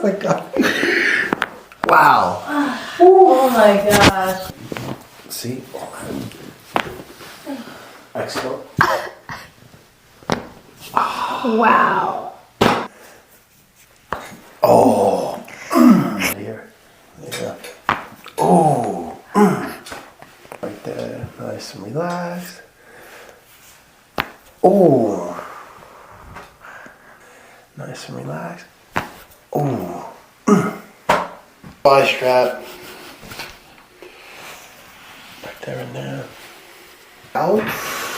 Oh my god. Wow. Oh my gosh. See? Excellent. Wow. Oh. Here. Yeah. Oh. Right there. Nice and relaxed. Oh. Nice and relaxed. Oh. Body strap. Right there and there. Out.